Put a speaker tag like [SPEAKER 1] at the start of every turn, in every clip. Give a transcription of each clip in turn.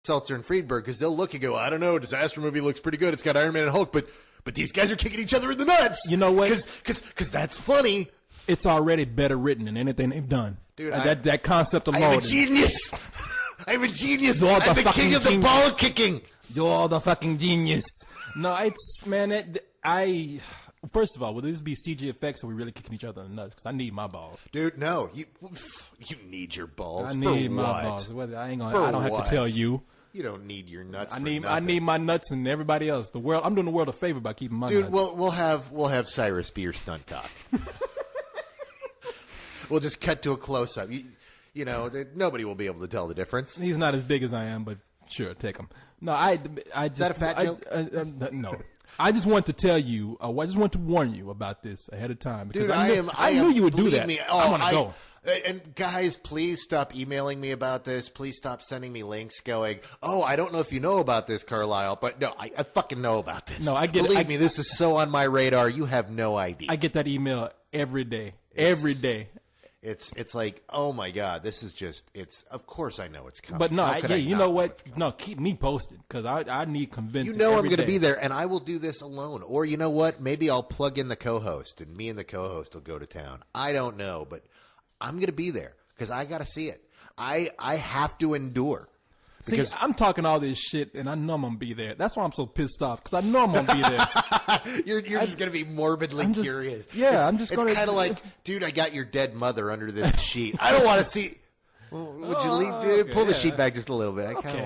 [SPEAKER 1] Seltzer and Friedberg, because they'll look and go, I don't know, disaster movie looks pretty good. It's got Iron Man and Hulk, but these guys are kicking each other in the nuts.
[SPEAKER 2] You know what?
[SPEAKER 1] Because that's funny.
[SPEAKER 2] It's already better written than anything they've done.
[SPEAKER 1] Dude,
[SPEAKER 2] that concept alone.
[SPEAKER 1] I'm a genius. I'm a genius.
[SPEAKER 2] You're
[SPEAKER 1] I'm the king of the ball kicking.
[SPEAKER 2] You're the fucking genius. No, it's, man, first of all, will this be CG effects or are we really kicking each other in the nuts? Because I need my balls.
[SPEAKER 1] Dude, no. You need your balls.
[SPEAKER 2] I need
[SPEAKER 1] for
[SPEAKER 2] my
[SPEAKER 1] what?
[SPEAKER 2] balls. I don't have
[SPEAKER 1] what?
[SPEAKER 2] to tell you.
[SPEAKER 1] You don't need your nuts.
[SPEAKER 2] I need my nuts and everybody else. The world. I'm doing the world a favor by keeping my nuts.
[SPEAKER 1] Dude, we'll have Cyrus be your stunt cock. We'll just cut to a close up. You know, nobody will be able to tell the difference.
[SPEAKER 2] He's not as big as I am, but sure, take him. No, I just.
[SPEAKER 1] Is that a fat joke?
[SPEAKER 2] No. I just want to tell you. I just want to warn you about this ahead of time because
[SPEAKER 1] Dude,
[SPEAKER 2] I knew you would do that.
[SPEAKER 1] Me,
[SPEAKER 2] I want to go.
[SPEAKER 1] And guys, please stop emailing me about this. Please stop sending me links going, oh, I don't know if you know about this, Carlisle, but no, I fucking know about this.
[SPEAKER 2] No, I get it.
[SPEAKER 1] Believe me, this is so on my radar. You have no idea.
[SPEAKER 2] I get that email every day. Every day.
[SPEAKER 1] It's like, oh my God, this is just, of course I know it's coming.
[SPEAKER 2] But no, you know what? No, keep me posted because I need convincing.
[SPEAKER 1] You know I'm going to be there and I will do this alone. Or you know what? Maybe I'll plug in the co-host and me and the co-host will go to town. I don't know, but I'm going to be there because I got to see it. I have to endure.
[SPEAKER 2] See, I'm talking all this shit, and I know I'm going to be there. That's why I'm so pissed off, because I know I'm going to be there.
[SPEAKER 1] You're just going to be morbidly curious.
[SPEAKER 2] Yeah, I'm just going to...
[SPEAKER 1] It's kind of like, dude, I got your dead mother under this sheet. I don't want to see... Would you pull the sheet back just a little bit? I kind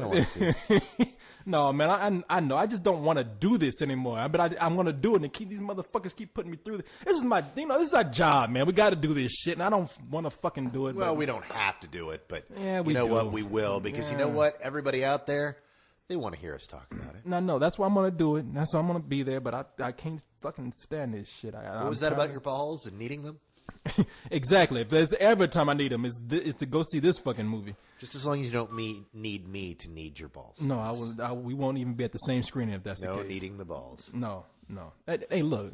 [SPEAKER 1] of want to see.
[SPEAKER 2] No, man, I know. I just don't want to do this anymore. But I'm going to do it and keep these motherfuckers keep putting me through this. This is our job, man. We got to do this shit, and I don't want to fucking do it.
[SPEAKER 1] Well, we don't have to do it, but
[SPEAKER 2] yeah,
[SPEAKER 1] you know what? We will, because you know what? Everybody out there, they want to hear us talk about it.
[SPEAKER 2] No, that's why I'm going to do it. That's why I'm going to be there, but I can't fucking stand this shit.
[SPEAKER 1] What was that about your balls and needing them?
[SPEAKER 2] Exactly. If there's ever time I need them, it's to go see this fucking movie.
[SPEAKER 1] Just as long as you don't need me to need your balls.
[SPEAKER 2] No, we won't even be at the same screening if that's the case.
[SPEAKER 1] No needing the balls.
[SPEAKER 2] No. Hey, look.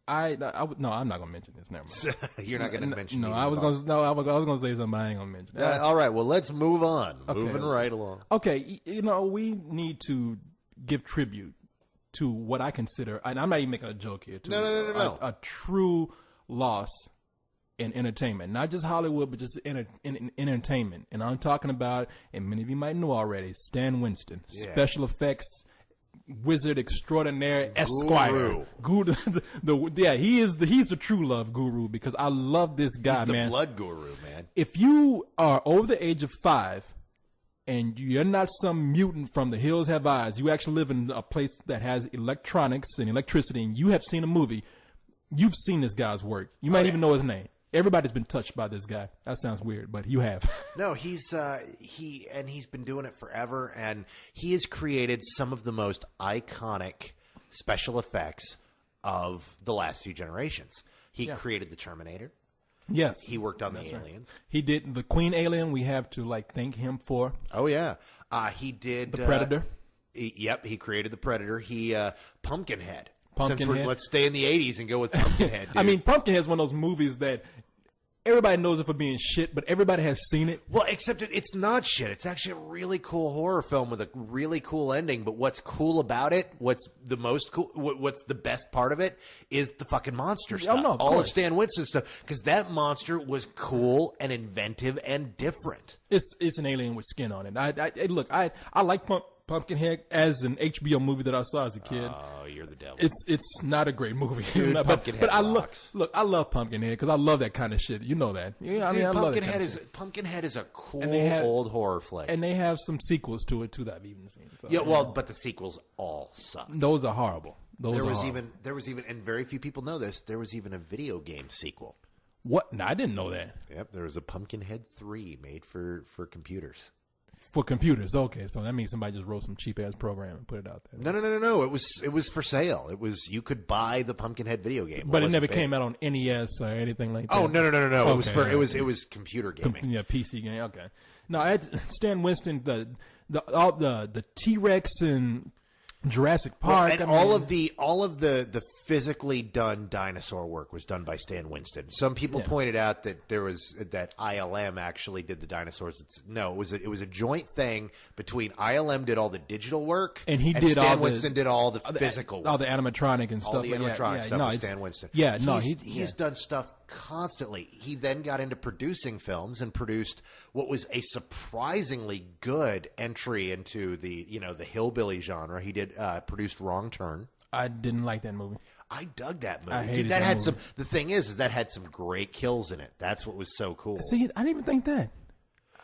[SPEAKER 2] I'm not gonna mention this. Never mind.
[SPEAKER 1] You're not gonna mention.
[SPEAKER 2] No, I was gonna say something. I ain't gonna mention.
[SPEAKER 1] All right. Well, let's move on.
[SPEAKER 2] Okay.
[SPEAKER 1] Moving right along.
[SPEAKER 2] Okay. We need to give tribute to what I consider, and I'm not even making a joke here.
[SPEAKER 1] No.
[SPEAKER 2] A true loss in entertainment, not just Hollywood, but just in entertainment. And I'm talking about, and many of you might know already, Stan Winston, special effects wizard extraordinaire, Esquire. Guru. He's the true love guru, because I love this guy,
[SPEAKER 1] He's the
[SPEAKER 2] man.
[SPEAKER 1] Blood guru, man.
[SPEAKER 2] If you are over the age of 5 and you're not some mutant from The Hills Have Eyes, you actually live in a place that has electronics and electricity, and you have seen a movie, you've seen this guy's work. You might even know his name. Everybody's been touched by this guy. That sounds weird, but you have.
[SPEAKER 1] No, he's been doing it forever, and he has created some of the most iconic special effects of the last few generations. He created the Terminator.
[SPEAKER 2] Yes.
[SPEAKER 1] He worked on the Aliens.
[SPEAKER 2] Right. He did the Queen Alien. We have to thank him for.
[SPEAKER 1] Oh yeah. He did
[SPEAKER 2] the Predator.
[SPEAKER 1] He created the Predator. He Pumpkinhead.
[SPEAKER 2] Pumpkinhead.
[SPEAKER 1] Let's stay in the 80s and go with Pumpkinhead. Dude.
[SPEAKER 2] I mean, Pumpkinhead's one of those movies that everybody knows it for being shit, but everybody has seen it.
[SPEAKER 1] Well, except it's not shit. It's actually a really cool horror film with a really cool ending. But what's cool about it, what's the most cool, what's the best part of it, is the fucking monster stuff.
[SPEAKER 2] Oh, no,
[SPEAKER 1] all of Stan Winston stuff. Because that monster was cool and inventive and different.
[SPEAKER 2] It's an alien with skin on it. Look, I like Pumpkinhead as an HBO movie that I saw as a kid.
[SPEAKER 1] Oh, you're the devil.
[SPEAKER 2] It's not a great movie.
[SPEAKER 1] Dude, Pumpkinhead
[SPEAKER 2] I
[SPEAKER 1] rocks.
[SPEAKER 2] I love Pumpkinhead because I love that kind of shit. You know that. Yeah,
[SPEAKER 1] Dude,
[SPEAKER 2] I love that kind of
[SPEAKER 1] shit. Pumpkinhead is a cool old horror flick.
[SPEAKER 2] And they have some sequels to it too that I've even seen. So,
[SPEAKER 1] but the sequels all suck.
[SPEAKER 2] Those are horrible.
[SPEAKER 1] There was even, and very few people know this, there was even a video game sequel.
[SPEAKER 2] What? No, I didn't know that.
[SPEAKER 1] Yep, there was a Pumpkinhead 3 made for computers.
[SPEAKER 2] For computers, okay. So that means somebody just wrote some cheap ass program and put it out there.
[SPEAKER 1] No. It was for sale. You could buy the Pumpkinhead video game,
[SPEAKER 2] but it never came out on NES or anything like that.
[SPEAKER 1] Oh no!
[SPEAKER 2] Okay,
[SPEAKER 1] it was computer gaming.
[SPEAKER 2] PC game. Okay. No, Stan Winston, the T-Rex and Jurassic Park,
[SPEAKER 1] and all of the physically done dinosaur work was done by Stan Winston. Some people pointed out that that ILM actually did the dinosaurs. No, it was a joint thing between ILM did all the digital work,
[SPEAKER 2] and Stan
[SPEAKER 1] Winston did all the physical work.
[SPEAKER 2] all the animatronic and stuff.
[SPEAKER 1] All the animatronic stuff was Stan Winston.
[SPEAKER 2] Yeah, no,
[SPEAKER 1] he's done stuff constantly. He then got into producing films and produced what was a surprisingly good entry into the hillbilly genre. He did produced Wrong Turn.
[SPEAKER 2] I didn't like that movie.
[SPEAKER 1] I dug that movie.
[SPEAKER 2] I hated
[SPEAKER 1] Dude,
[SPEAKER 2] that
[SPEAKER 1] had
[SPEAKER 2] movie.
[SPEAKER 1] some. The thing is that had some great kills in it. That's what was so cool.
[SPEAKER 2] See, I didn't even think that.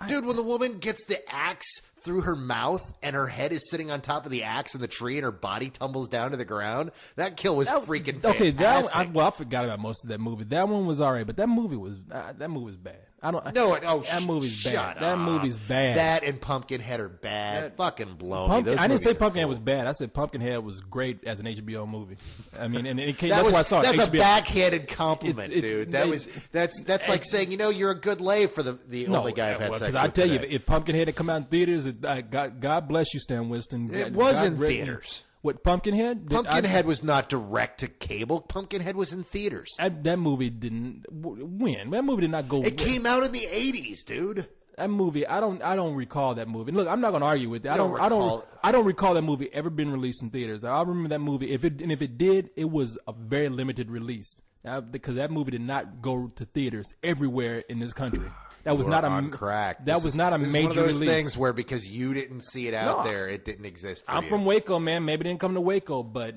[SPEAKER 1] Dude, when the woman gets the axe through her mouth and her head is sitting on top of the axe in the tree and her body tumbles down to the ground, that kill was freaking
[SPEAKER 2] okay.
[SPEAKER 1] fantastic.
[SPEAKER 2] I forgot about most of that movie. That one was all right, but that movie was bad. That movie's bad. That movie's bad.
[SPEAKER 1] That and Pumpkinhead are bad. Fucking blown.
[SPEAKER 2] I didn't say Pumpkinhead was bad. I said Pumpkinhead was great as an HBO movie. I mean, and it came. That's why I saw it.
[SPEAKER 1] That's
[SPEAKER 2] HBO.
[SPEAKER 1] A backhanded compliment, dude. That's like saying you're a good lay for the only guy I've had sex with.
[SPEAKER 2] I tell you,
[SPEAKER 1] today.
[SPEAKER 2] if Pumpkinhead had come out in theaters, God bless you, Stan Winston.
[SPEAKER 1] It was in theaters.
[SPEAKER 2] What, Pumpkinhead?
[SPEAKER 1] Pumpkinhead was not direct to cable. Pumpkinhead was in theaters.
[SPEAKER 2] That movie didn't win. That movie did not go.
[SPEAKER 1] It came out in the 80s, dude.
[SPEAKER 2] That movie, I don't recall that movie. Look, I'm not going to argue with that. I don't recall that movie ever been released in theaters. I remember that movie. If it did, it was a very limited release because that movie did not go to theaters everywhere in this country. That was not
[SPEAKER 1] on crack.
[SPEAKER 2] That was not a major release. One of those
[SPEAKER 1] things where because you didn't see it out there, it didn't exist.
[SPEAKER 2] I'm from Waco, man. Maybe it didn't come to Waco, but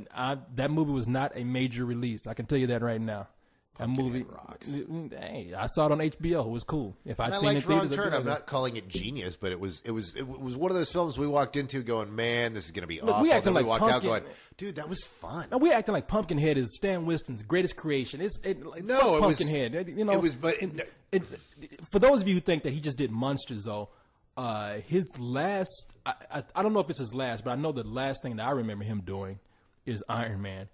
[SPEAKER 2] that movie was not a major release. I can tell you that right now. That movie
[SPEAKER 1] rocks.
[SPEAKER 2] Hey, I saw it on HBO. It was cool. If I'd seen it in
[SPEAKER 1] Wrong
[SPEAKER 2] theaters,
[SPEAKER 1] Turn. I'm not calling it genius, but it was one of those films we walked into going, man, this is going to be awful.
[SPEAKER 2] We acting like
[SPEAKER 1] walked out going, dude, that was fun.
[SPEAKER 2] No, we acting like Pumpkinhead is Stan Winston's greatest creation. Pumpkinhead.
[SPEAKER 1] It was, but
[SPEAKER 2] for those of you who think that he just did Monsters, though, his last, I don't know if it's his last, but I know the last thing that I remember him doing is Iron Man.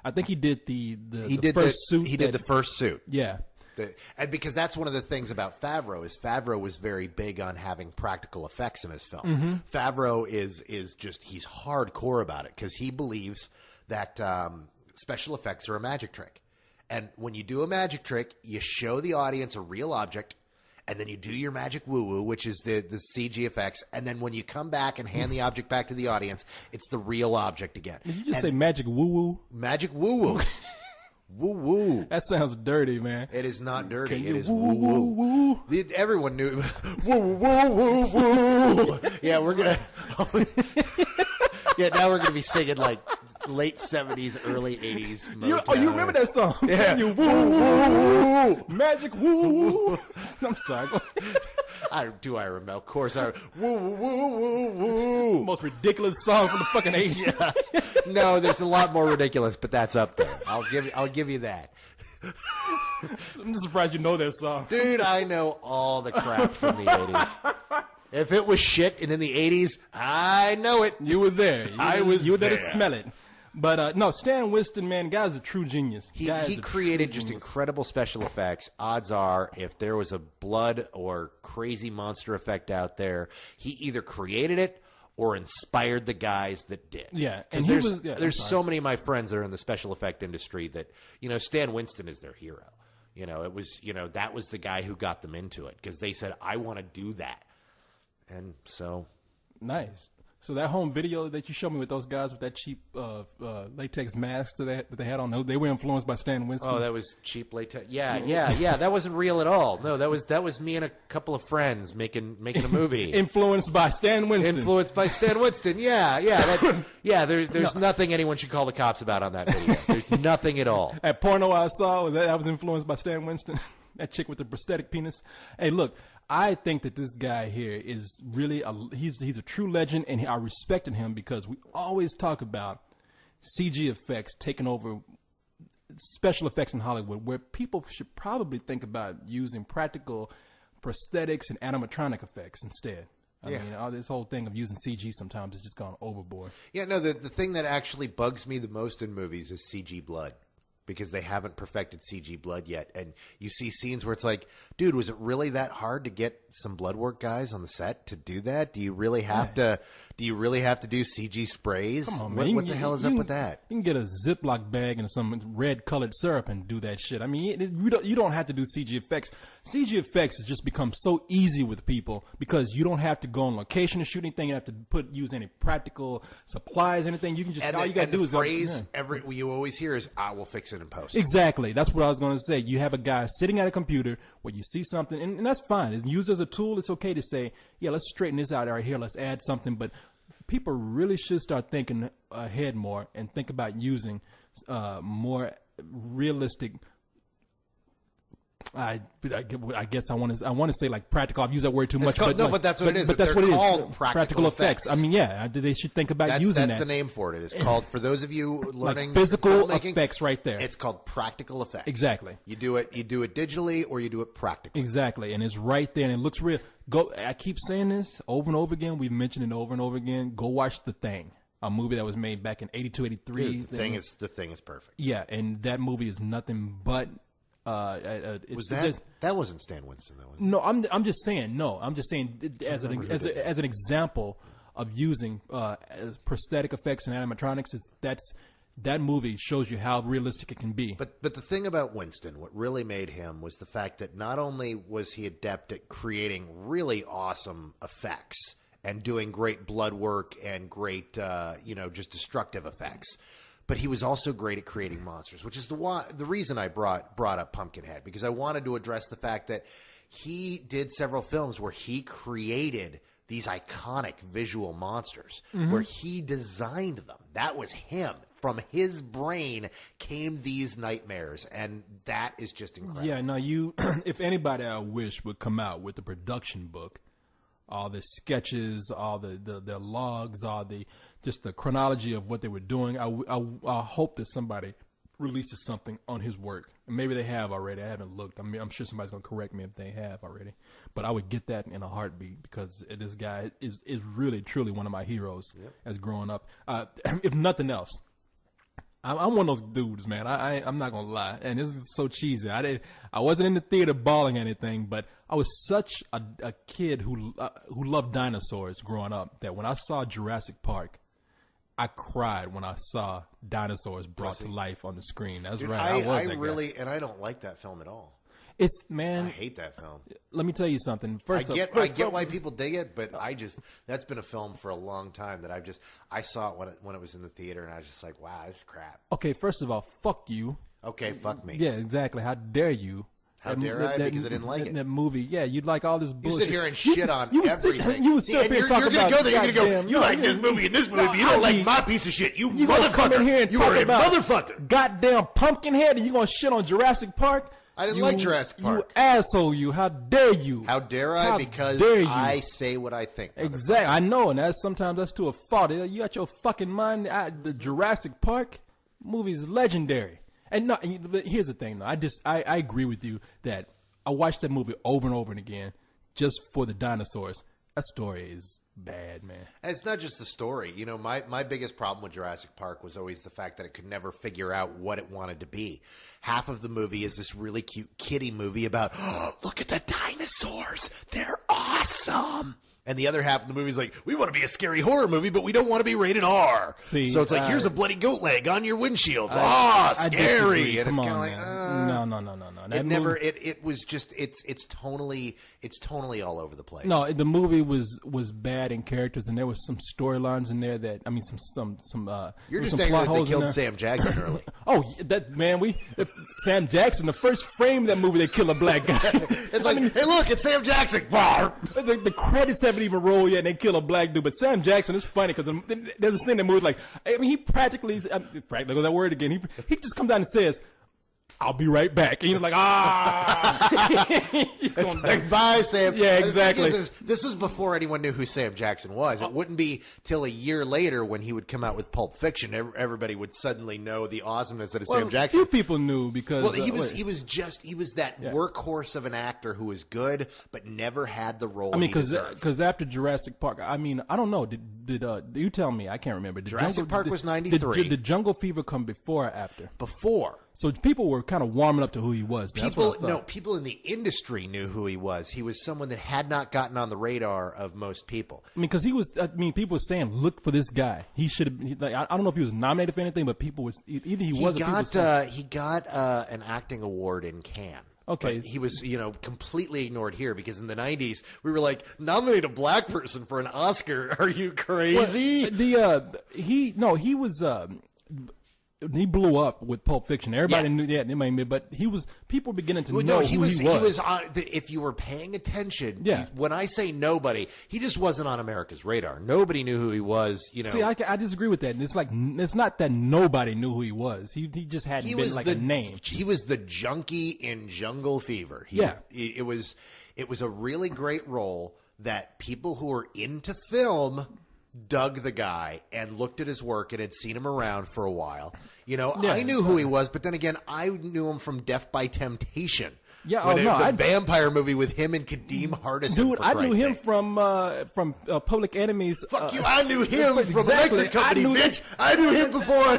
[SPEAKER 2] I think he did the first suit.
[SPEAKER 1] He did the first suit.
[SPEAKER 2] Yeah.
[SPEAKER 1] And because that's one of the things about Favreau is Favreau was very big on having practical effects in his film.
[SPEAKER 2] Mm-hmm.
[SPEAKER 1] Favreau is just he's hardcore about it because he believes that special effects are a magic trick. And when you do a magic trick, you show the audience a real object, and then you do your magic woo-woo, which is the CG effects, and then when you come back and hand the object back to the audience, it's the real object again.
[SPEAKER 2] Did you just say magic woo-woo?
[SPEAKER 1] Magic woo-woo. Woo-woo.
[SPEAKER 2] That sounds dirty, man.
[SPEAKER 1] It is not dirty.
[SPEAKER 2] Can
[SPEAKER 1] it
[SPEAKER 2] you
[SPEAKER 1] is
[SPEAKER 2] woo-woo.
[SPEAKER 1] Everyone knew. Woo-woo-woo-woo. Yeah, we're going to... Yeah, now we're going to be singing like late 70s, early 80s.
[SPEAKER 2] You remember that song?
[SPEAKER 1] Yeah.
[SPEAKER 2] You woo, magic woo. I'm sorry.
[SPEAKER 1] I remember? Of course, woo, woo, woo, woo.
[SPEAKER 2] Most ridiculous song from the fucking 80s.
[SPEAKER 1] Yeah. No, there's a lot more ridiculous, but that's up there. I'll give you that.
[SPEAKER 2] I'm just surprised you know that song.
[SPEAKER 1] Dude, I know all the crap from the 80s. If it was shit and in the 80s, I know it.
[SPEAKER 2] You were there. You were there to
[SPEAKER 1] there.
[SPEAKER 2] smell it. But no, Stan Winston, man, guy's a true genius.
[SPEAKER 1] He created just incredible special effects. Odds are, if there was a blood or crazy monster effect out there, he either created it or inspired the guys that did.
[SPEAKER 2] Yeah,
[SPEAKER 1] and there's so many of my friends that are in the special effect industry that Stan Winston is their hero. It was that was the guy who got them into it because they said, I want to do that. And so,
[SPEAKER 2] nice. So that home video that you showed me with those guys with that cheap latex masks that they had on, they were influenced by Stan Winston.
[SPEAKER 1] Oh, that was cheap latex. Yeah. That wasn't real at all. No, that was me and a couple of friends making a movie.
[SPEAKER 2] Influenced by Stan Winston.
[SPEAKER 1] Yeah. There's nothing anyone should call the cops about on that video. There's nothing at all.
[SPEAKER 2] That porno I saw that was influenced by Stan Winston. That chick with the prosthetic penis. Hey, look. I think that this guy here is really he's a true legend, and I respected him because we always talk about CG effects taking over special effects in Hollywood, where people should probably think about using practical prosthetics and animatronic effects instead. I mean, all this whole thing of using CG sometimes has just gone overboard.
[SPEAKER 1] Yeah, no, the thing that actually bugs me the most in movies is CG blood. Because they haven't perfected CG blood yet. And you see scenes where it's like, dude, was it really that hard to get some blood work guys on the set to do that? Do you really have to? Do you really have to do CG sprays?
[SPEAKER 2] Come on, man.
[SPEAKER 1] What the hell is up with that?
[SPEAKER 2] You can get a Ziploc bag and some red colored syrup and do that shit. I mean, you don't have to do CG effects. CG effects has just become so easy with people because you don't have to go on location to shoot anything. You have to use any practical supplies, anything. You can just all you got to do is
[SPEAKER 1] phrase you always hear is "I will fix it in post."
[SPEAKER 2] Exactly. That's what I was going to say. You have a guy sitting at a computer where you see something, and that's fine. It's used as a tool. It's okay to say, yeah, let's straighten this out right here. Let's add something. But people really should start thinking ahead more and think about using more realistic. I guess I want to say like practical. I've used that word too much.
[SPEAKER 1] But that's what it is. But that's what it is.
[SPEAKER 2] Practical effects. I mean, yeah, they should think about using that.
[SPEAKER 1] That's the name for it. It is called, for those of you learning
[SPEAKER 2] like physical effects right there.
[SPEAKER 1] It's called practical effects.
[SPEAKER 2] Exactly.
[SPEAKER 1] You do it digitally or you do it practically.
[SPEAKER 2] Exactly, and it's right there and it looks real. I keep saying this over and over again. We've mentioned it over and over again. Go watch The Thing. A movie that was made back in 82, 83.
[SPEAKER 1] Dude, the thing is perfect.
[SPEAKER 2] Yeah, and that movie is nothing but.
[SPEAKER 1] That wasn't Stan Winston though? Was it?
[SPEAKER 2] No, I'm just saying. No, I'm just saying as an example of using prosthetic effects and animatronics. That movie shows you how realistic it can be.
[SPEAKER 1] But the thing about Winston, what really made him was the fact that not only was he adept at creating really awesome effects and doing great blood work and great just destructive effects, but he was also great at creating monsters, which is the reason I brought up Pumpkinhead, because I wanted to address the fact that he did several films where he created these iconic visual monsters, where he designed them. That was him. From his brain came these nightmares, and that is just incredible.
[SPEAKER 2] Yeah, no, if anybody I wish would come out with a production book, all the sketches, all the logs, all just the chronology of what they were doing. I hope that somebody releases something on his work. And maybe they have already. I haven't looked. I mean, I'm sure somebody's going to correct me if they have already. But I would get that in a heartbeat because this guy is really, truly one of my heroes as growing up. If nothing else, I'm one of those dudes, man. I'm not gonna lie, and this is so cheesy. I wasn't in the theater bawling or anything, but I was such a kid who loved dinosaurs growing up that when I saw Jurassic Park, I cried when I saw dinosaurs brought to life on the screen. That's right. I
[SPEAKER 1] really, and I don't like that film at all.
[SPEAKER 2] I
[SPEAKER 1] hate that film.
[SPEAKER 2] Let me tell you something. First,
[SPEAKER 1] I get why people dig it, but that's been a film for a long time that I saw it when it was in the theater, and I was just like, wow, this is crap.
[SPEAKER 2] Okay, first of all, fuck you.
[SPEAKER 1] Okay, fuck me.
[SPEAKER 2] Yeah, exactly. How dare you?
[SPEAKER 1] How dare I? Because I didn't like it.
[SPEAKER 2] That movie, yeah, you'd like all this bullshit.
[SPEAKER 1] You sit here and shit on everything.
[SPEAKER 2] You sit up here talking about.
[SPEAKER 1] You're going to go, you like this movie and this movie, but you don't like my piece of shit. You motherfucker.
[SPEAKER 2] Come in here and
[SPEAKER 1] you
[SPEAKER 2] talk
[SPEAKER 1] are a
[SPEAKER 2] about
[SPEAKER 1] motherfucker.
[SPEAKER 2] Goddamn Pumpkinhead, and you going to shit on Jurassic Park?
[SPEAKER 1] I didn't like Jurassic Park.
[SPEAKER 2] You asshole, you. How dare you?
[SPEAKER 1] How dare I?
[SPEAKER 2] How
[SPEAKER 1] because
[SPEAKER 2] dare you?
[SPEAKER 1] I say what I think.
[SPEAKER 2] Exactly. I know, and sometimes that's to a fault. You got your fucking mind. The Jurassic Park movie is legendary. And here's the thing, though. I agree with you that I watched that movie over and over and again just for the dinosaurs. That story is bad, man.
[SPEAKER 1] And it's not just the story. You know, my biggest problem with Jurassic Park was always the fact that it could never figure out what it wanted to be. Half of the movie is this really cute kiddie movie about, oh, look at the dinosaurs. They're awesome. And the other half of the movie is like, we want to be a scary horror movie, but we don't want to be rated R. See, so it's like, here's a bloody goat leg on your windshield. Scary. And it's kind of like,
[SPEAKER 2] no.
[SPEAKER 1] It was just, it's tonally all over the place.
[SPEAKER 2] No, the movie was bad in characters, and there was some storylines in there that, I mean, some
[SPEAKER 1] You're just
[SPEAKER 2] some
[SPEAKER 1] angry
[SPEAKER 2] plot
[SPEAKER 1] that they
[SPEAKER 2] holes in
[SPEAKER 1] killed
[SPEAKER 2] there.
[SPEAKER 1] Sam Jackson early.
[SPEAKER 2] Oh, that man, Sam Jackson, the first frame of that movie, they kill a black guy.
[SPEAKER 1] It's like, hey, look, it's Sam Jackson.
[SPEAKER 2] The credits haven't even rolled yet, and they kill a black dude. But Sam Jackson is funny because there's a scene in the movie like, I mean, he practically that word again. He just comes down and says, I'll be right back. And you're like,
[SPEAKER 1] It's like, bye, Sam.
[SPEAKER 2] Yeah, exactly.
[SPEAKER 1] This was before anyone knew who Sam Jackson was. It wouldn't be till a year later when he would come out with Pulp Fiction, everybody would suddenly know the awesomeness of Sam Jackson.
[SPEAKER 2] Few people knew because...
[SPEAKER 1] Well, he was that workhorse of an actor who was good, but never had the role he deserved.
[SPEAKER 2] Because after Jurassic Park, I mean, I don't know. Did you tell me? I can't remember.
[SPEAKER 1] Jurassic Park was 93.
[SPEAKER 2] Did Jungle Fever come before or after?
[SPEAKER 1] Before.
[SPEAKER 2] So people were kind of warming up to who he was. That's what I thought.
[SPEAKER 1] People in the industry knew who he was. He was someone that had not gotten on the radar of most people.
[SPEAKER 2] I mean, because he was. I mean, people were saying, "Look for this guy. He should have." Like, I don't know if he was nominated for anything, but people was either he was.
[SPEAKER 1] He got an acting award in Cannes.
[SPEAKER 2] Okay.
[SPEAKER 1] But he was, completely ignored here because in the 90s, we were like, nominate a black person for an Oscar. Are you crazy?
[SPEAKER 2] He was. He blew up with Pulp Fiction. Everybody knew that, but people were beginning to know who he was. He was
[SPEAKER 1] if you were paying attention,
[SPEAKER 2] yeah.
[SPEAKER 1] When I say nobody, he just wasn't on America's radar. Nobody knew who he was.
[SPEAKER 2] See, I disagree with that. And it's not that nobody knew who he was. He just hadn't been like a name.
[SPEAKER 1] He was the junkie in Jungle Fever. It was a really great role that people who were into film dug the guy and looked at his work and had seen him around for a while. I knew who he was, but then again, I knew him from Death by Temptation.
[SPEAKER 2] Yeah,
[SPEAKER 1] the vampire movie with him and Kadeem Hardison.
[SPEAKER 2] Dude, I knew him from Public Enemy's.
[SPEAKER 1] Fuck you! I knew him from
[SPEAKER 2] exactly.
[SPEAKER 1] Electric Company, bitch. I knew him before.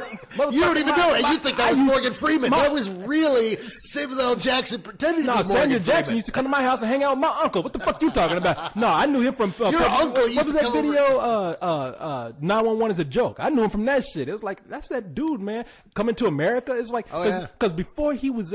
[SPEAKER 1] You don't even know it. You think that was Morgan Freeman? That was really Samuel L. Jackson pretending to be Morgan
[SPEAKER 2] Samuel Jackson
[SPEAKER 1] Freeman.
[SPEAKER 2] used to come to my house and hang out with my uncle. What the fuck you talking about? No, I knew him from.
[SPEAKER 1] Your uncle used
[SPEAKER 2] what was
[SPEAKER 1] to
[SPEAKER 2] that video? 911 is a joke. I knew him from that shit. It was like that's that dude, man. Coming to America is like because before he was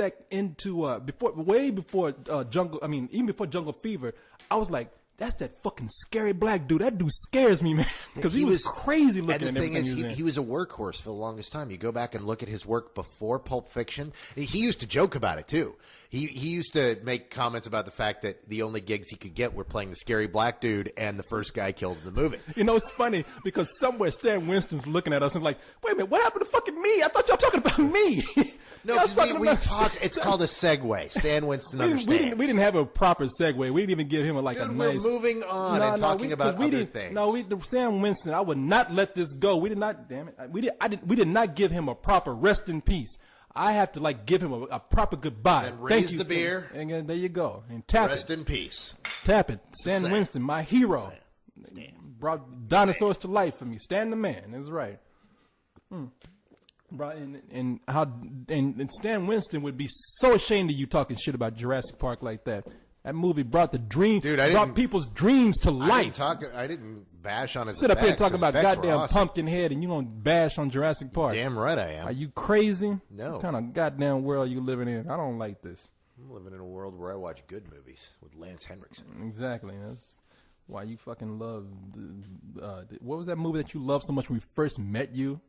[SPEAKER 2] way before Jungle. I mean, even before Jungle Fever, I was like, that's that fucking scary black dude. That dude scares me, man, because he was crazy looking.
[SPEAKER 1] And the thing is, he was a workhorse for the longest time. You go back and look at his work before Pulp Fiction. He used to joke about it too. He used to make comments about the fact that the only gigs he could get were playing the scary black dude and the first guy killed in the movie.
[SPEAKER 2] It's funny because somewhere Stan Winston's looking at us and like, wait a minute, what happened to fucking me? I thought y'all talking about me.
[SPEAKER 1] No, we talked. It's called a segue. Stan Winston understands.
[SPEAKER 2] We didn't have a proper segue. We didn't even give him a nice.
[SPEAKER 1] We're moving on and talking about other things.
[SPEAKER 2] No, Stan Winston. I would not let this go. We did not. Damn it. We did not give him a proper rest in peace. I have to give him a proper goodbye.
[SPEAKER 1] And raise the beer.
[SPEAKER 2] And there you go. And tap
[SPEAKER 1] rest in peace.
[SPEAKER 2] Tap it. Stan Winston, my hero. Brought dinosaurs to life for me. Stan the man. That's right. Right, and Stan Winston would be so ashamed of you talking shit about Jurassic Park like that. That movie brought brought people's dreams to life.
[SPEAKER 1] I didn't bash on his.
[SPEAKER 2] Sit up here talking about goddamn awesome. Pumpkinhead, and you gonna bash on Jurassic Park?
[SPEAKER 1] Damn right I am.
[SPEAKER 2] Are you crazy?
[SPEAKER 1] No.
[SPEAKER 2] What kind of goddamn world are you living in? I don't like this.
[SPEAKER 1] I'm living in a world where I watch good movies with Lance Henriksen.
[SPEAKER 2] Exactly. That's why you fucking love. What was that movie that you loved so much when we first met you?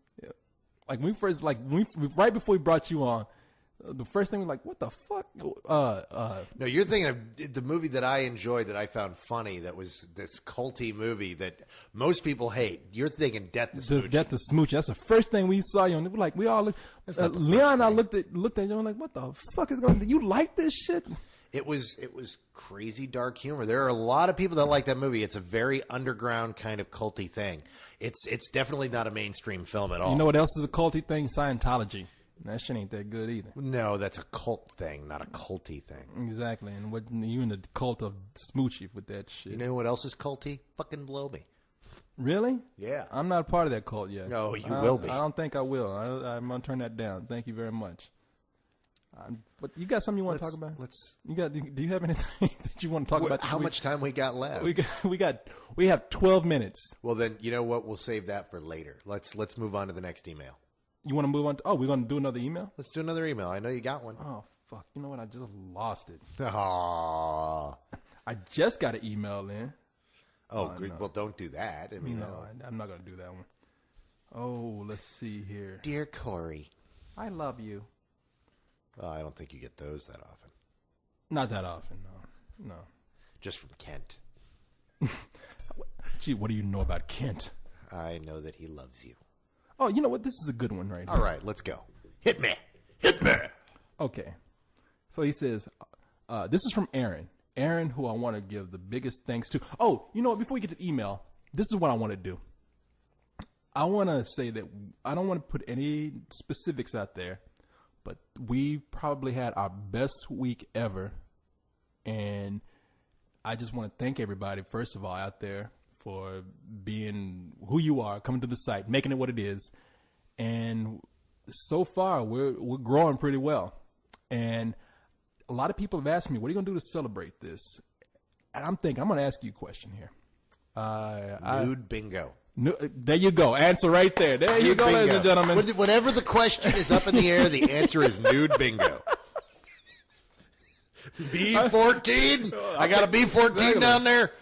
[SPEAKER 2] Like when we first, right before we brought you on, the first thing we were like, what the fuck?
[SPEAKER 1] No, you're thinking of the movie that I enjoyed that I found funny. That was this culty movie that most people hate. You're thinking Death to Smoochie.
[SPEAKER 2] Death to Smoochie. That's the first thing we saw you on. We all looked. Leon and I looked at you and were like, what the fuck is going on? You like this shit?
[SPEAKER 1] It was crazy dark humor. There are a lot of people that like that movie. It's a very underground kind of culty thing. It's definitely not a mainstream film at all.
[SPEAKER 2] You know what else is a culty thing? Scientology. That shit ain't that good either.
[SPEAKER 1] No, that's a cult thing, not a culty thing.
[SPEAKER 2] Exactly. And what you in the cult of Smoochie with that shit.
[SPEAKER 1] You know what else is culty? Fucking Blow Me.
[SPEAKER 2] Really?
[SPEAKER 1] Yeah.
[SPEAKER 2] I'm not a part of that cult yet.
[SPEAKER 1] No, you will be.
[SPEAKER 2] I don't think I will. I'm gonna turn that down. Thank you very much. But you got something you want to talk about? Do you have anything that you want to talk about?
[SPEAKER 1] How much time we got left?
[SPEAKER 2] We have 12 minutes.
[SPEAKER 1] Well, then you know what? We'll save that for later. Let's move on to the next email.
[SPEAKER 2] You want to move on? We're going to do another email?
[SPEAKER 1] Let's do another email. I know you got one.
[SPEAKER 2] Oh, fuck. You know what? I just lost it.
[SPEAKER 1] Aww.
[SPEAKER 2] I just got an email in.
[SPEAKER 1] Oh, good. No. Well, don't do that. I mean,
[SPEAKER 2] no, I'm not going to do that one. Oh, let's see here.
[SPEAKER 1] Dear Corey,
[SPEAKER 2] I love you.
[SPEAKER 1] I don't think you get those that often.
[SPEAKER 2] Not that often, no.
[SPEAKER 1] Just from Kent.
[SPEAKER 2] Gee, what do you know about Kent?
[SPEAKER 1] I know that he loves you.
[SPEAKER 2] Oh, you know what? This is a good one right
[SPEAKER 1] All right, let's go. Hit me. Hit me.
[SPEAKER 2] Okay. So he says, this is from Aaron. Aaron, who I want to give the biggest thanks to. Oh, you know what? Before we get to the email, this is what I want to do. I want to say that I don't want to put any specifics out there, but we probably had our best week ever. And I just want to thank everybody, first of all, out there for being who you are, coming to the site, making it what it is. And so far we're growing pretty well, and a lot of people have asked me, "What are you going to do to celebrate this?" And I'm thinking, I'm going to ask you a question here.
[SPEAKER 1] Nude bingo.
[SPEAKER 2] There you go. Answer right there. There you go,
[SPEAKER 1] bingo.
[SPEAKER 2] ladies and gentlemen.
[SPEAKER 1] Whenever the question is up in the air, the answer is nude bingo. B14. I got a B14 down there.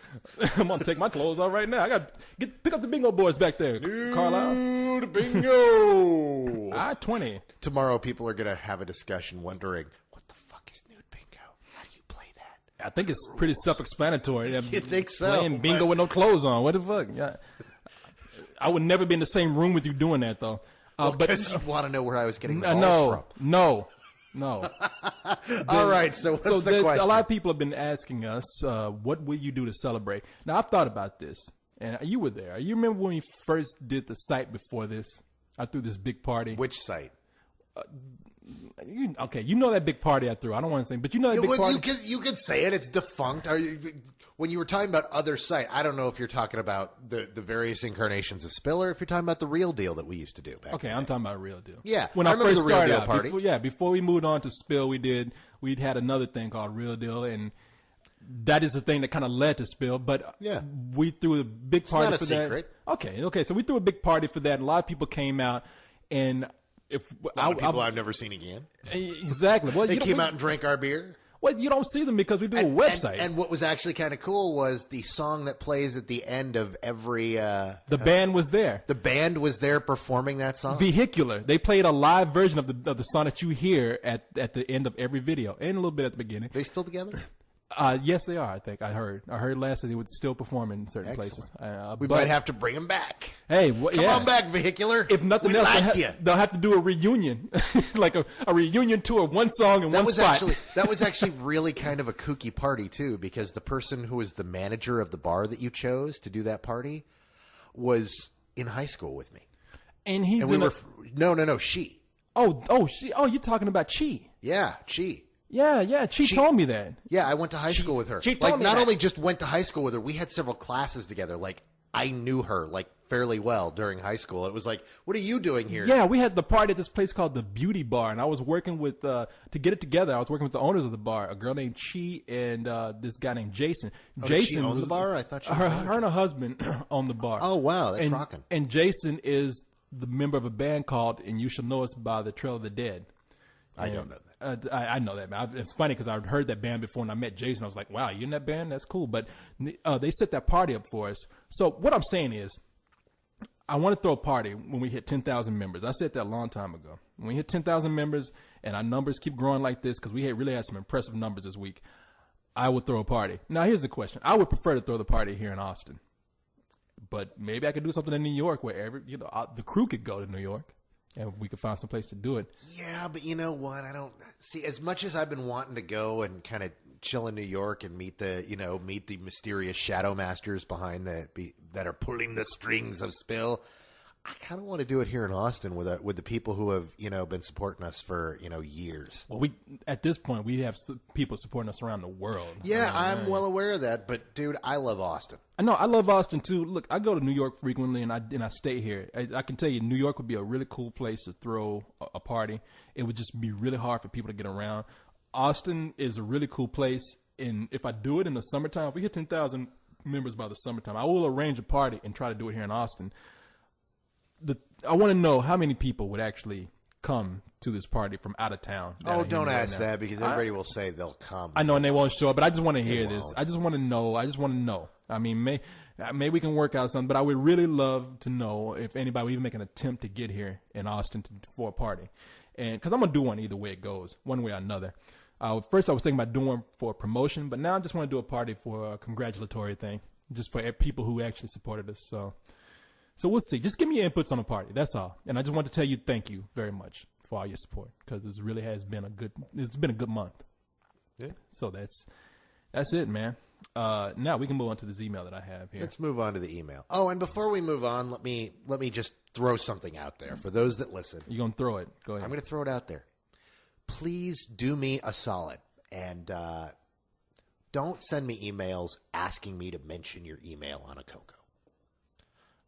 [SPEAKER 2] I'm gonna take my clothes off right now. I got pick up the bingo boards back there, Carlisle.
[SPEAKER 1] Nude bingo.
[SPEAKER 2] I-20.
[SPEAKER 1] Tomorrow, people are gonna have a discussion, wondering what the fuck is nude bingo. How do you play that?
[SPEAKER 2] I think it's pretty self-explanatory.
[SPEAKER 1] You think so?
[SPEAKER 2] Playing bingo with no clothes on. What the fuck? Yeah. I would never be in the same room with you doing that, though.
[SPEAKER 1] Because you want to know where I was getting the balls from.
[SPEAKER 2] No.
[SPEAKER 1] All right, so what's the question?
[SPEAKER 2] A lot of people have been asking us, what will you do to celebrate? Now, I've thought about this, and you were there. You remember when we first did the site before this? I threw this big party.
[SPEAKER 1] Which site?
[SPEAKER 2] You know that big party I threw. I don't want to say, but you know that big party.
[SPEAKER 1] You could say it. It's defunct. When you were talking about other site, I don't know if you're talking about the various incarnations of Spill or if you're talking about the Real Deal that we used to do back
[SPEAKER 2] Okay, I'm talking about Real Deal.
[SPEAKER 1] Yeah,
[SPEAKER 2] when
[SPEAKER 1] I
[SPEAKER 2] I
[SPEAKER 1] remember
[SPEAKER 2] first
[SPEAKER 1] the Real
[SPEAKER 2] started
[SPEAKER 1] Deal
[SPEAKER 2] out,
[SPEAKER 1] party.
[SPEAKER 2] Before we moved on to Spill, we'd had another thing called Real Deal, and that is the thing that kind of led to Spill. But
[SPEAKER 1] yeah,
[SPEAKER 2] we threw a big party
[SPEAKER 1] not a
[SPEAKER 2] for
[SPEAKER 1] secret.
[SPEAKER 2] that. Okay, so we threw a big party for that. And a lot of people came out, and
[SPEAKER 1] people I've never seen again.
[SPEAKER 2] Exactly. Well,
[SPEAKER 1] they came out and drank our beer.
[SPEAKER 2] Well, you don't see them because we do a website.
[SPEAKER 1] And what was actually kind of cool was the song that plays at the end of every.
[SPEAKER 2] The band was there.
[SPEAKER 1] The band was there performing that song.
[SPEAKER 2] Vehicular. They played a live version of the song that you hear at the end of every video and a little bit at the beginning.
[SPEAKER 1] They still together?
[SPEAKER 2] Yes, they are. I think I heard last that they would still perform in certain places.
[SPEAKER 1] We might have to bring them back.
[SPEAKER 2] Hey,
[SPEAKER 1] come on back, Vehicular.
[SPEAKER 2] If nothing else, they'll have to do a reunion, like a reunion tour, one song in one spot.
[SPEAKER 1] That was actually really kind of a kooky party too, because the person who was the manager of the bar that you chose to do that party was in high school with me,
[SPEAKER 2] and she. She. Oh, you're talking about Chi?
[SPEAKER 1] Yeah, Chi.
[SPEAKER 2] Yeah. She told me that.
[SPEAKER 1] Yeah, I went to high school with her.
[SPEAKER 2] She told me
[SPEAKER 1] not
[SPEAKER 2] that.
[SPEAKER 1] only just went to high school with her, we had several classes together. Like, I knew her, fairly well during high school. It was like, what are you doing here?
[SPEAKER 2] Yeah, we had the party at this place called the Beauty Bar, and I was working with, to get it together, I was working with the owners of the bar, a girl named Chi and this guy named Jason.
[SPEAKER 1] Jason owned the bar? I thought
[SPEAKER 2] her and her husband owned the bar.
[SPEAKER 1] Oh, wow, that's rocking.
[SPEAKER 2] And Jason is the member of a band called, and you shall know us by the Trail of the Dead.
[SPEAKER 1] I don't know that.
[SPEAKER 2] I know that, man. It's funny because I've heard that band before, and I met Jason. I was like, wow, you in that band? That's cool. But they set that party up for us. So what I'm saying is, I want to throw a party when we hit 10,000 members. I said that a long time ago. When we hit 10,000 members and our numbers keep growing like this, because we really had some impressive numbers this week, I would throw a party. Now, here's the question. I would prefer to throw the party here in Austin. But maybe I could do something in New York where the crew could go to New York. And we could find some place to do it.
[SPEAKER 1] Yeah, but you know what? I don't see, as much as I've been wanting to go and kind of chill in New York and meet the mysterious shadow masters behind that are pulling the strings of Spill. I kind of want to do it here in Austin with the people who have been supporting us for years.
[SPEAKER 2] Well, at this point we have people supporting us around the world.
[SPEAKER 1] Yeah, I'm well aware of that, but dude, I love Austin.
[SPEAKER 2] I know I love Austin too. Look, I go to New York frequently, and I stay here. I can tell you, New York would be a really cool place to throw a party. It would just be really hard for people to get around. Austin is a really cool place, and if I do it in the summertime, if we hit 10,000 members by the summertime, I will arrange a party and try to do it here in Austin. I want to know how many people would actually come to this party from out of town.
[SPEAKER 1] Oh, don't ask that, because everybody will say they'll come.
[SPEAKER 2] I know, and they won't show up, but I just want to hear this. I just want to know. I mean, maybe we can work out something, but I would really love to know if anybody would even make an attempt to get here in Austin for a party. And because I'm going to do one either way it goes, one way or another. First, I was thinking about doing one for a promotion, but now I just want to do a party for a congratulatory thing, just for people who actually supported us. So we'll see. Just give me your inputs on the party. That's all. And I just want to tell you thank you very much for all your support, because it really has been a good month. Yeah. So that's it, man. Now we can move on to this email that I have here.
[SPEAKER 1] Let's move on to the email. Oh, and before we move on, let me just throw something out there for those that listen.
[SPEAKER 2] You're going to throw it. Go ahead.
[SPEAKER 1] I'm going to throw it out there. Please do me a solid and don't send me emails asking me to mention your email on a Coco.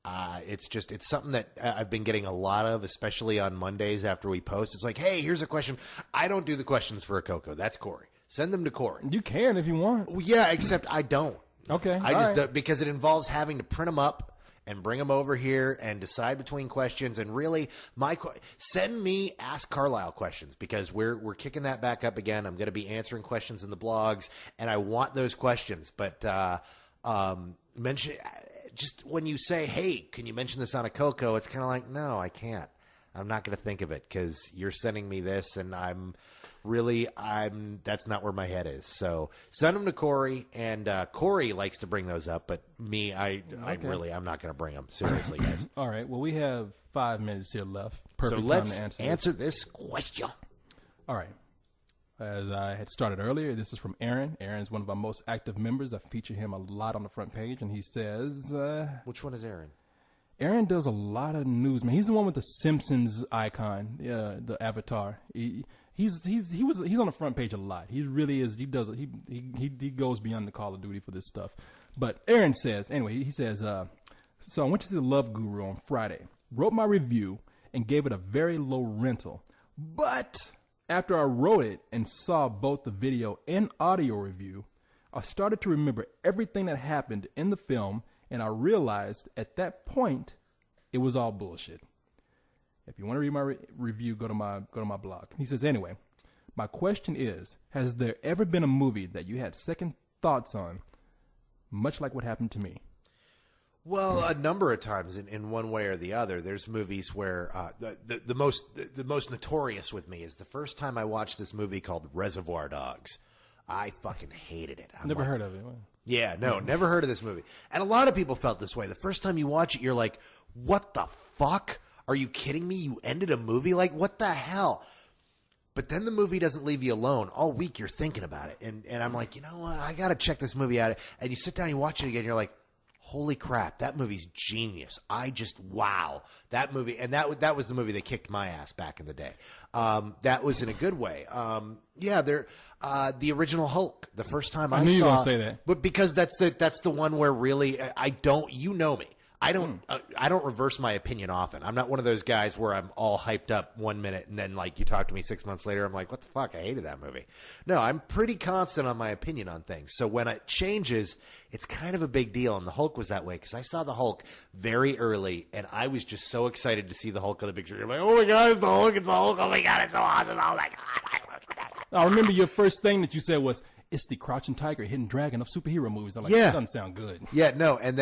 [SPEAKER 1] It's something that I've been getting a lot of, especially on Mondays after we post. It's like, hey, here's a question. I don't do the questions for a Coco. That's Corey. Send them to Corey.
[SPEAKER 2] You can if you want.
[SPEAKER 1] Well, yeah, except I don't.
[SPEAKER 2] Okay.
[SPEAKER 1] I just don't, because it involves having to print them up and bring them over here and decide between questions. And really, send me Ask Carlisle questions, because we're kicking that back up again. I'm going to be answering questions in the blogs, and I want those questions. But mention, just when you say, hey, can you mention this on a Coco? It's kind of like, no, I can't. I'm not going to think of it because you're sending me this, and that's not where my head is. So send them to Corey, and Corey likes to bring those up, but me, I'm not going to bring them. Seriously, guys.
[SPEAKER 2] All right. Well, we have 5 minutes here left. Perfect
[SPEAKER 1] so let's
[SPEAKER 2] time to
[SPEAKER 1] answer this question.
[SPEAKER 2] All right. As I had started earlier, this is from Aaron. Aaron's one of our most active members. I feature him a lot on the front page, and he says...
[SPEAKER 1] Which one is Aaron?
[SPEAKER 2] Aaron does a lot of news, man. He's the one with the Simpsons icon, the avatar. He's on the front page a lot. He really is. He goes beyond the Call of Duty for this stuff. But Aaron says, anyway, he says, so I went to see The Love Guru on Friday, wrote my review, and gave it a very low rental. But after I wrote it and saw both the video and audio review, I started to remember everything that happened in the film, and I realized at that point it was all bullshit. If you want to read my review, go to my blog. He says, anyway, my question is, has there ever been a movie that you had second thoughts on, much like what happened to me?
[SPEAKER 1] Well, a number of times in one way or the other. There's movies where the most notorious with me is the first time I watched this movie called Reservoir Dogs. I fucking hated it.
[SPEAKER 2] Never heard of it.
[SPEAKER 1] Yeah, no, never heard of this movie. And a lot of people felt this way. The first time you watch it, you're like, what the fuck? Are you kidding me? You ended a movie? Like, what the hell? But then the movie doesn't leave you alone. All week you're thinking about it. And I'm like, you know what? I got to check this movie out. And you sit down, you watch it again, you're like, holy crap, that movie's genius. Wow. That movie, and that was the movie that kicked my ass back in the day. That was in a good way. The original Hulk, the first time I saw.
[SPEAKER 2] I knew you were going to say that.
[SPEAKER 1] But because that's the one where really, you know me. I don't reverse my opinion often. I'm not one of those guys where I'm all hyped up 1 minute and then like you talk to me 6 months later, I'm like, what the fuck? I hated that movie. No, I'm pretty constant on my opinion on things. So when it changes, it's kind of a big deal. And the Hulk was that way because I saw the Hulk very early and I was just so excited to see the Hulk on the picture. I'm like, oh my God, it's the Hulk, it's the Hulk. Oh my God, it's so awesome. Oh my God.
[SPEAKER 2] I remember your first thing that you said was, it's the Crouching Tiger, Hidden Dragon of superhero movies. I'm like, that doesn't sound good.
[SPEAKER 1] Yeah, no. And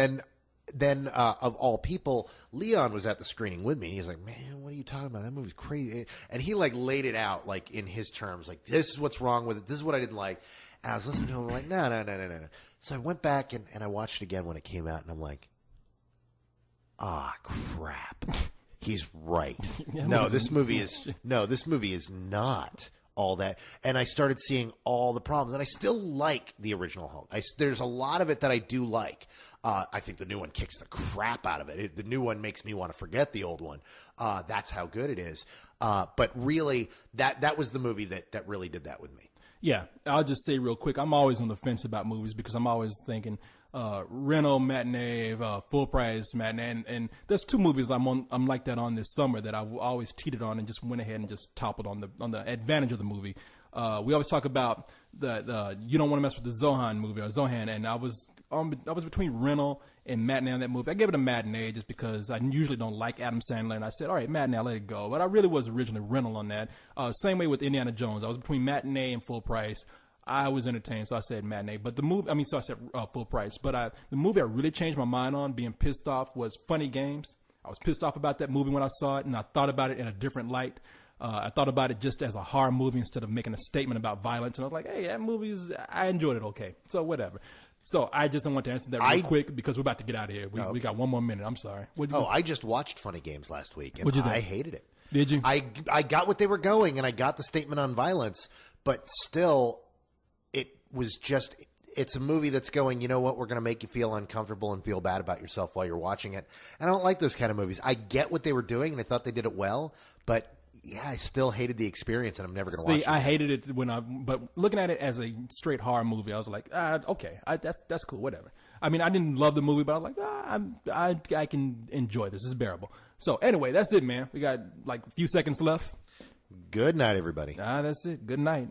[SPEAKER 1] then of all people, Leon was at the screening with me, and he's like, man, what are you talking about? That movie's crazy. And he like laid it out like in his terms, like this is what's wrong with it. This is what I didn't like. And I was listening to him like, no. So I went back and I watched it again when it came out, and I'm like, crap. He's right. This movie is not all that. And I started seeing all the problems, and I still like the original Hulk. There's a lot of it that I do like. I think the new one kicks the crap out of it. The new one makes me want to forget the old one. That's how good it is. But really, that was the movie that really did that with me.
[SPEAKER 2] Yeah, I'll just say real quick, I'm always on the fence about movies because I'm always thinking rental matinee, full price matinee, and there's 2 movies I'm like that on this summer that I've always teetered on and just went ahead and just toppled on the advantage of the movie. We always talk about the you don't want to mess with the Zohan movie or Zohan, and I was between rental and matinee on that movie. I gave it a matinee just because I usually don't like Adam Sandler, and I said, all right, matinee, I'll let it go. But I really was originally rental on that. Same way with Indiana Jones. I was between matinee and full price. I was entertained, so I said matinee. But the movie, so I said full price. But the movie I really changed my mind on, being pissed off, was Funny Games. I was pissed off about that movie when I saw it, and I thought about it in a different light. I thought about it just as a horror movie instead of making a statement about violence. And I was like, hey, that I enjoyed it okay. So whatever. So I just want to answer that real quick because we're about to get out of here. We got 1 more minute. I'm sorry.
[SPEAKER 1] I just watched Funny Games last week, and I hated it.
[SPEAKER 2] Did you?
[SPEAKER 1] I got what they were going, and I got the statement on violence, but still, it was just... It's a movie that's going, you know what, we're going to make you feel uncomfortable and feel bad about yourself while you're watching it. And I don't like those kind of movies. I get what they were doing, and I thought they did it well, but yeah, I still hated the experience, and I'm never going to watch it.
[SPEAKER 2] See, I hated it but looking at it as a straight horror movie, I was like, okay, that's cool, whatever. I mean, I didn't love the movie, but I was like, I can enjoy this. It's bearable. So anyway, that's it, man. We got like a few seconds left.
[SPEAKER 1] Good night, everybody.
[SPEAKER 2] That's it. Good night.